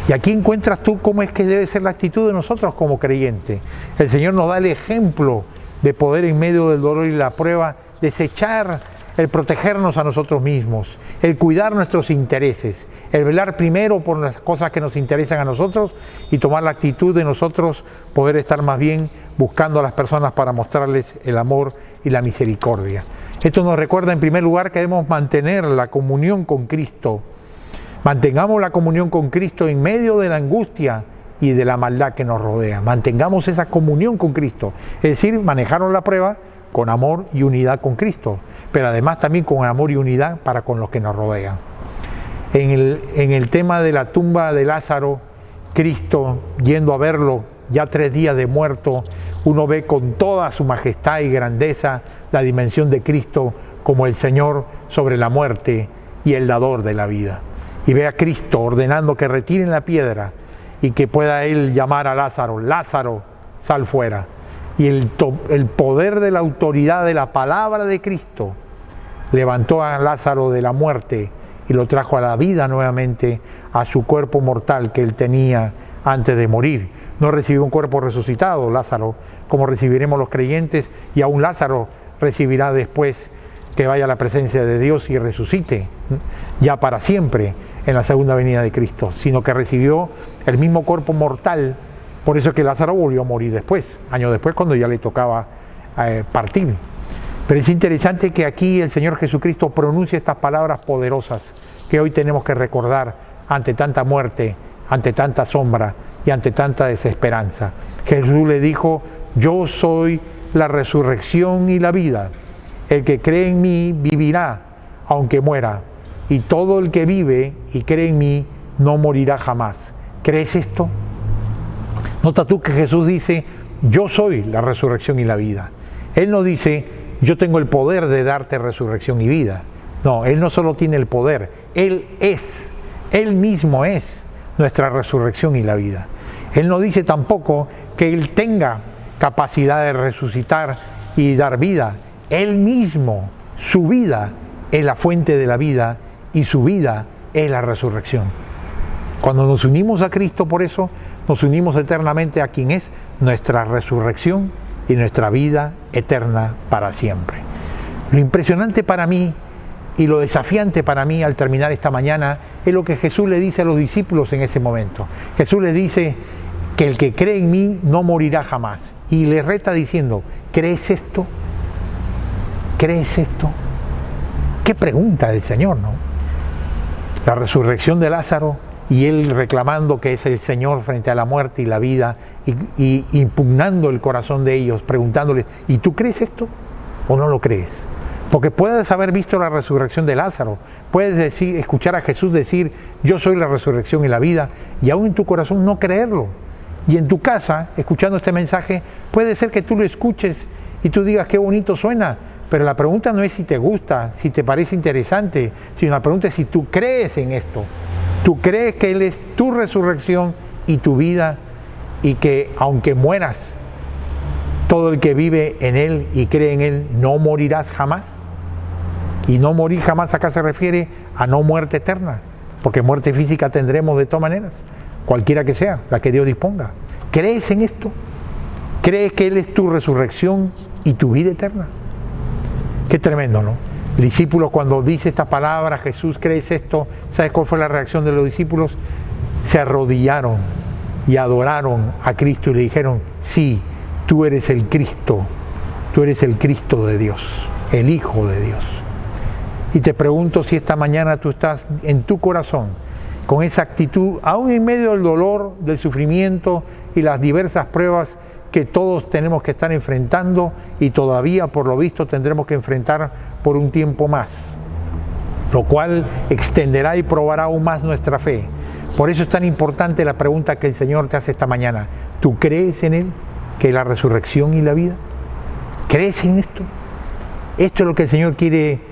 Y aquí encuentras tú cómo es que debe ser la actitud de nosotros como creyentes. El Señor nos da el ejemplo de poder en medio del dolor y la prueba desechar el protegernos a nosotros mismos, el cuidar nuestros intereses, el velar primero por las cosas que nos interesan a nosotros y tomar la actitud de nosotros poder estar más bien buscando a las personas para mostrarles el amor y la misericordia. Esto nos recuerda en primer lugar que debemos mantener la comunión con Cristo. Mantengamos la comunión con Cristo en medio de la angustia y de la maldad que nos rodea. Mantengamos esa comunión con Cristo, es decir, manejaron la prueba con amor y unidad con Cristo, pero además también con amor y unidad para con los que nos rodean. En el tema de la tumba de Lázaro, Cristo, yendo a verlo ya 3 días de muerto, uno ve con toda su majestad y grandeza la dimensión de Cristo como el Señor sobre la muerte y el dador de la vida. Y ve a Cristo ordenando que retiren la piedra y que pueda Él llamar a Lázaro, Lázaro, sal fuera. Y el poder de la autoridad de la palabra de Cristo levantó a Lázaro de la muerte y lo trajo a la vida nuevamente, a su cuerpo mortal que él tenía antes de morir. No recibió un cuerpo resucitado, Lázaro, como recibiremos los creyentes, y aún Lázaro recibirá después que vaya a la presencia de Dios y resucite, ya para siempre en la segunda venida de Cristo, sino que recibió el mismo cuerpo mortal. Por eso es que Lázaro volvió a morir después, años después, cuando ya le tocaba partir. Pero es interesante que aquí el Señor Jesucristo pronuncia estas palabras poderosas que hoy tenemos que recordar ante tanta muerte, ante tanta sombra y ante tanta desesperanza. Jesús le dijo, yo soy la resurrección y la vida. El que cree en mí vivirá, aunque muera. Y todo el que vive y cree en mí no morirá jamás. ¿Crees esto? Nota tú que Jesús dice, yo soy la resurrección y la vida. Él no dice, yo tengo el poder de darte resurrección y vida. No, Él no solo tiene el poder, Él es, Él mismo es nuestra resurrección y la vida. Él no dice tampoco que Él tenga capacidad de resucitar y dar vida. Él mismo, su vida es la fuente de la vida y su vida es la resurrección. Cuando nos unimos a Cristo, por eso, nos unimos eternamente a quien es nuestra resurrección y nuestra vida eterna para siempre. Lo impresionante para mí y lo desafiante para mí al terminar esta mañana es lo que Jesús le dice a los discípulos en ese momento. Jesús les dice que el que cree en mí no morirá jamás. Y les reta diciendo, ¿crees esto? ¿Crees esto? Qué pregunta del Señor, ¿no? La resurrección de Lázaro y Él reclamando que es el Señor frente a la muerte y la vida y impugnando el corazón de ellos, preguntándoles, ¿y tú crees esto o no lo crees? Porque puedes haber visto la resurrección de Lázaro, puedes escuchar a Jesús decir, yo soy la resurrección y la vida, y aún en tu corazón no creerlo. Y en tu casa, escuchando este mensaje, puede ser que tú lo escuches y tú digas qué bonito suena, pero la pregunta no es si te gusta, si te parece interesante, sino la pregunta es si tú crees en esto. Tú crees que Él es tu resurrección y tu vida, y que aunque mueras, todo el que vive en Él y cree en Él no morirás jamás. Y no morir jamás acá se refiere a no muerte eterna, porque muerte física tendremos de todas maneras, cualquiera que sea, la que Dios disponga. ¿Crees en esto? ¿Crees que Él es tu resurrección y tu vida eterna? Qué tremendo, ¿no? El discípulo, cuando dice esta palabra, Jesús, ¿crees esto? ¿Sabes cuál fue la reacción de los discípulos? Se arrodillaron y adoraron a Cristo y le dijeron, sí, tú eres el Cristo de Dios, el Hijo de Dios. Y te pregunto si esta mañana tú estás en tu corazón con esa actitud, aún en medio del dolor, del sufrimiento y las diversas pruebas que todos tenemos que estar enfrentando y todavía por lo visto tendremos que enfrentar por un tiempo más, lo cual extenderá y probará aún más nuestra fe. Por eso es tan importante la pregunta que el Señor te hace esta mañana. ¿Tú crees en Él, que es la resurrección y la vida? ¿Crees en esto? Esto es lo que el Señor quiere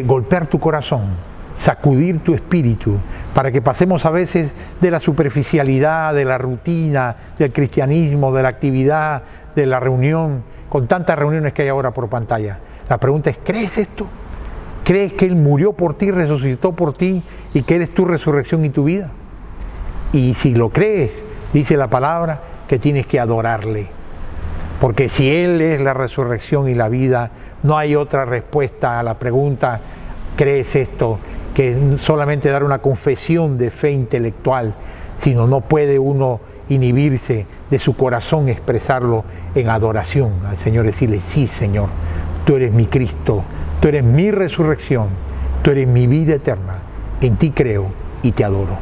golpear tu corazón, sacudir tu espíritu, para que pasemos a veces de la superficialidad, de la rutina, del cristianismo, de la actividad, de la reunión, con tantas reuniones que hay ahora por pantalla. La pregunta es, ¿crees esto? ¿Crees que Él murió por ti, resucitó por ti y que eres tu resurrección y tu vida? Y si lo crees, dice la palabra, que tienes que adorarle. Porque si Él es la resurrección y la vida, no hay otra respuesta a la pregunta, ¿crees esto? Que solamente dar una confesión de fe intelectual, sino no puede uno inhibirse de su corazón, expresarlo en adoración al Señor, decirle, sí Señor, tú eres mi Cristo, tú eres mi resurrección, tú eres mi vida eterna, en ti creo y te adoro.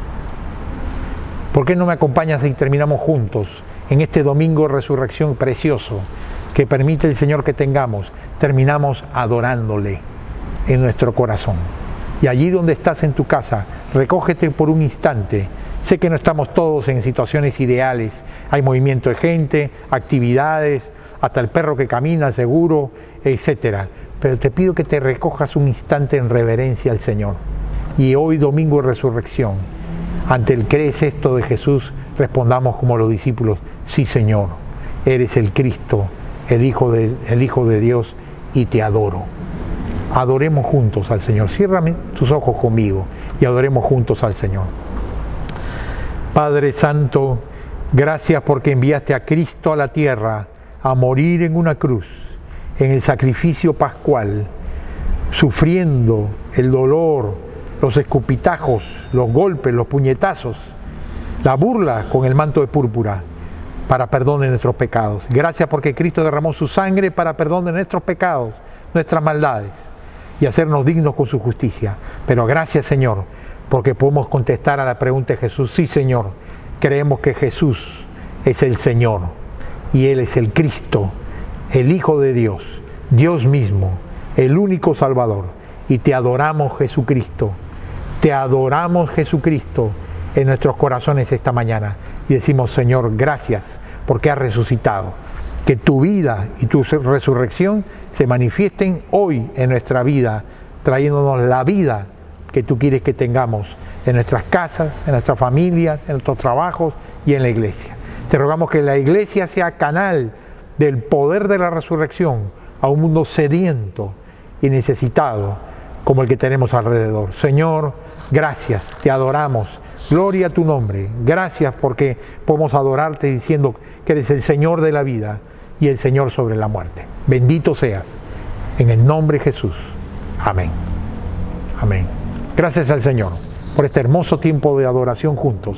¿Por qué no me acompañas y terminamos juntos en este domingo de resurrección precioso que permite el Señor que tengamos? Terminamos adorándole en nuestro corazón. Y allí donde estás en tu casa, recógete por un instante. Sé que no estamos todos en situaciones ideales. Hay movimiento de gente, actividades, hasta el perro que camina seguro, etc. Pero te pido que te recojas un instante en reverencia al Señor. Y hoy, domingo de resurrección, ante el ¿crees esto de Jesús? Respondamos como los discípulos, sí Señor, eres el Cristo, el Hijo de Dios, y te adoro. Adoremos juntos al Señor. Ciérrame tus ojos conmigo y adoremos juntos al Señor. Padre Santo, gracias porque enviaste a Cristo a la tierra a morir en una cruz, en el sacrificio pascual, sufriendo el dolor, los escupitajos, los golpes, los puñetazos, la burla con el manto de púrpura, para perdón de nuestros pecados. Gracias porque Cristo derramó su sangre para perdón de nuestros pecados, nuestras maldades, y hacernos dignos con su justicia. Pero gracias Señor, porque podemos contestar a la pregunta de Jesús, sí Señor, creemos que Jesús es el Señor, y Él es el Cristo, el Hijo de Dios, Dios mismo, el único Salvador, y te adoramos Jesucristo, en nuestros corazones esta mañana, y decimos Señor, gracias, porque has resucitado. Que tu vida y tu resurrección se manifiesten hoy en nuestra vida, trayéndonos la vida que tú quieres que tengamos en nuestras casas, en nuestras familias, en nuestros trabajos y en la iglesia. Te rogamos que la iglesia sea canal del poder de la resurrección a un mundo sediento y necesitado como el que tenemos alrededor. Señor, gracias, te adoramos. Gloria a tu nombre. Gracias porque podemos adorarte diciendo que eres el Señor de la vida y el Señor sobre la muerte. Bendito seas. En el nombre de Jesús. Amén. Amén. Gracias al Señor por este hermoso tiempo de adoración juntos,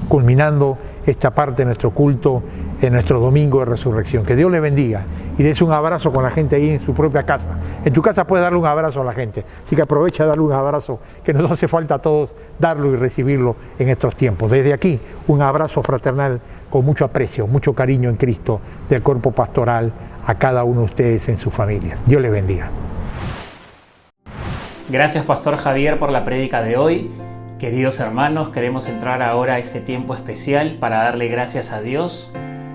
culminando esta parte de nuestro culto en nuestro domingo de resurrección. Que Dios le bendiga y des un abrazo con la gente ahí en su propia casa. En tu casa puedes darle un abrazo a la gente, así que aprovecha de darle un abrazo, que nos hace falta a todos darlo y recibirlo en estos tiempos. Desde aquí, un abrazo fraternal con mucho aprecio, mucho cariño en Cristo del cuerpo pastoral a cada uno de ustedes en su familia. Dios les bendiga. Gracias, Pastor Javier, por la prédica de hoy. Queridos hermanos, queremos entrar ahora a este tiempo especial para darle gracias a Dios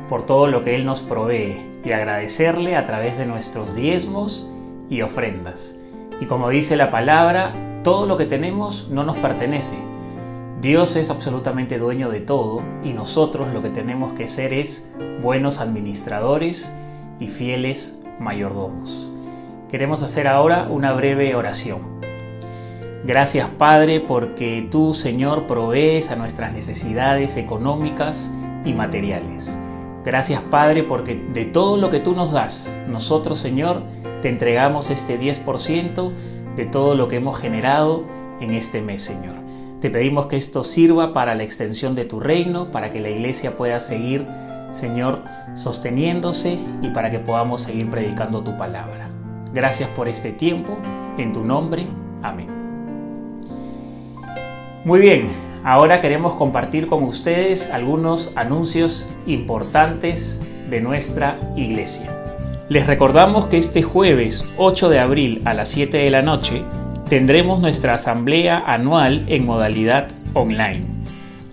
por todo lo que Él nos provee y agradecerle a través de nuestros diezmos y ofrendas. Y como dice la palabra, todo lo que tenemos no nos pertenece. Dios es absolutamente dueño de todo y nosotros lo que tenemos que ser es buenos administradores y fieles mayordomos. Queremos hacer ahora una breve oración. Gracias, Padre, porque tú, Señor, provees a nuestras necesidades económicas y materiales. Gracias, Padre, porque de todo lo que tú nos das, nosotros, Señor, te entregamos este 10% de todo lo que hemos generado en este mes, Señor. Te pedimos que esto sirva para la extensión de tu reino, para que la iglesia pueda seguir, Señor, sosteniéndose y para que podamos seguir predicando tu palabra. Gracias por este tiempo, en tu nombre, amén. Muy bien, ahora queremos compartir con ustedes algunos anuncios importantes de nuestra iglesia. Les recordamos que este jueves 8 de abril a las 7 de la noche tendremos nuestra asamblea anual en modalidad online.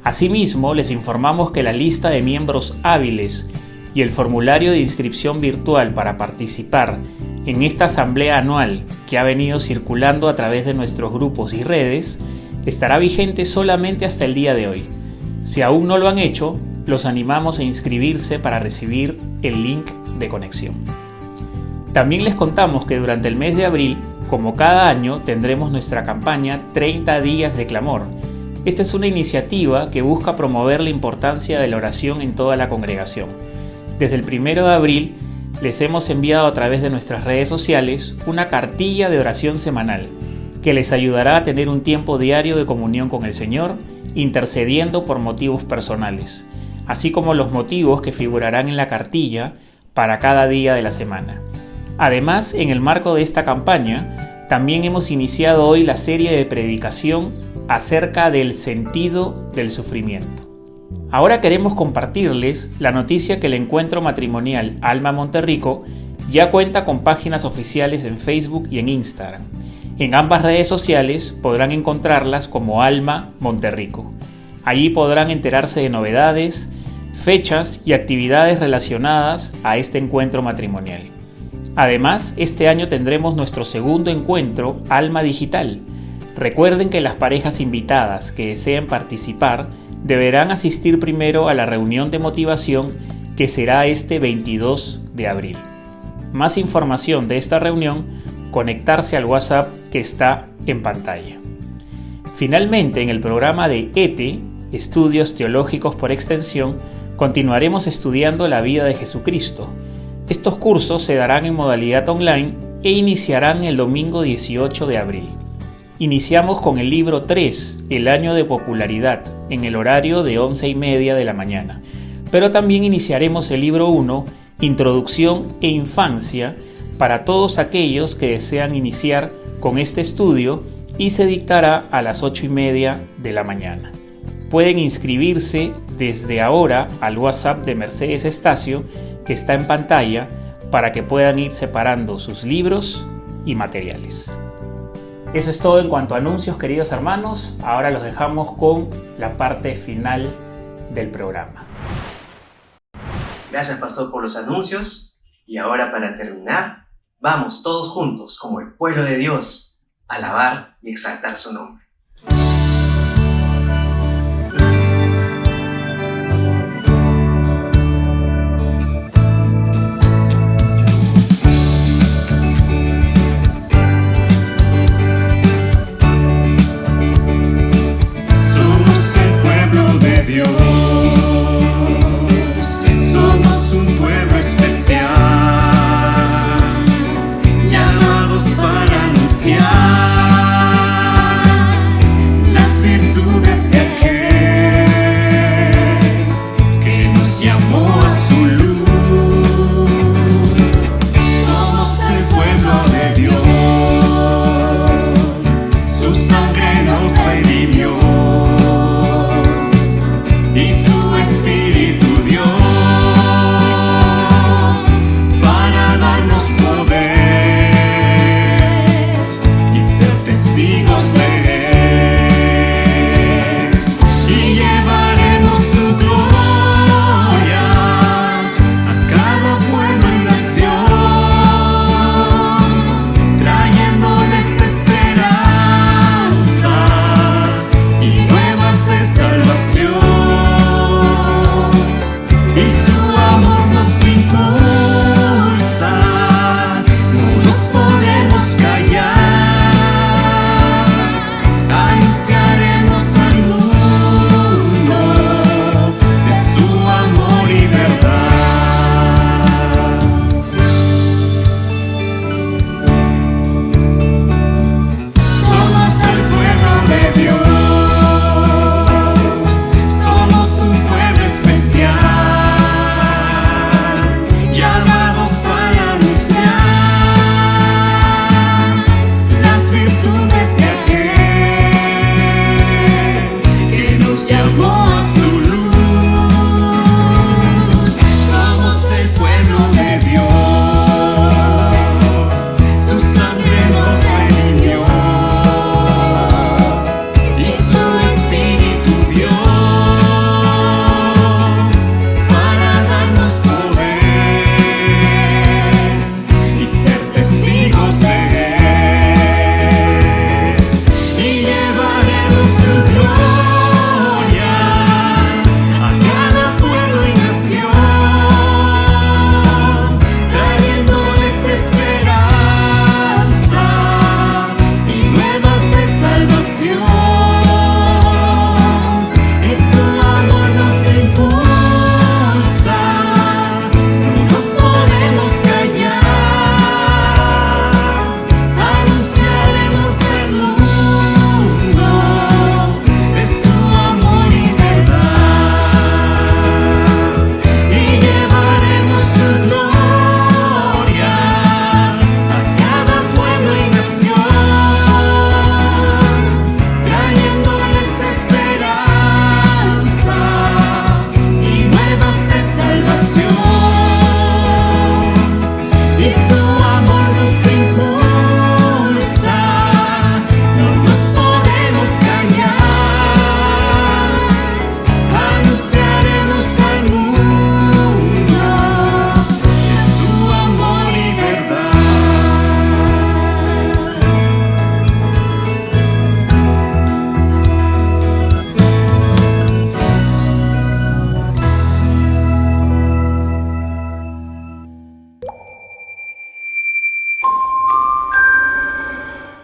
Asimismo, les informamos que la lista de miembros hábiles y el formulario de inscripción virtual para participar en esta asamblea anual que ha venido circulando a través de nuestros grupos y redes estará vigente solamente hasta el día de hoy. Si aún no lo han hecho, los animamos a inscribirse para recibir el link de conexión. También les contamos que durante el mes de abril, como cada año, tendremos nuestra campaña 30 días de clamor. Esta es una iniciativa que busca promover la importancia de la oración en toda la congregación. Desde el 1 de abril les hemos enviado a través de nuestras redes sociales una cartilla de oración semanal que les ayudará a tener un tiempo diario de comunión con el Señor, intercediendo por motivos personales, así como los motivos que figurarán en la cartilla para cada día de la semana. Además, en el marco de esta campaña, también hemos iniciado hoy la serie de predicación acerca del sentido del sufrimiento. Ahora queremos compartirles la noticia que el encuentro matrimonial Alma Monterrico ya cuenta con páginas oficiales en Facebook y en Instagram. En ambas redes sociales podrán encontrarlas como Alma Monterrico. Allí podrán enterarse de novedades, fechas y actividades relacionadas a este encuentro matrimonial. Además, este año tendremos nuestro segundo encuentro Alma Digital. Recuerden que las parejas invitadas que deseen participar deberán asistir primero a la reunión de motivación que será este 22 de abril. Más información de esta reunión, conectarse al WhatsApp que está en pantalla. Finalmente, en el programa de ETE, Estudios Teológicos por Extensión, continuaremos estudiando la vida de Jesucristo. Estos cursos se darán en modalidad online e iniciarán el domingo 18 de abril. Iniciamos con el libro 3, El año de popularidad, en el horario de 11:30 de la mañana. Pero también iniciaremos el libro 1, Introducción e Infancia, para todos aquellos que desean iniciar con este estudio y se dictará a las 8:30 de la mañana. Pueden inscribirse desde ahora al WhatsApp de Mercedes Estacio, que está en pantalla, para que puedan ir separando sus libros y materiales. Eso es todo en cuanto a anuncios, queridos hermanos. Ahora los dejamos con la parte final del programa. Gracias, pastor, por los anuncios. Y ahora, para terminar, vamos todos juntos, como el pueblo de Dios, a alabar y exaltar su nombre.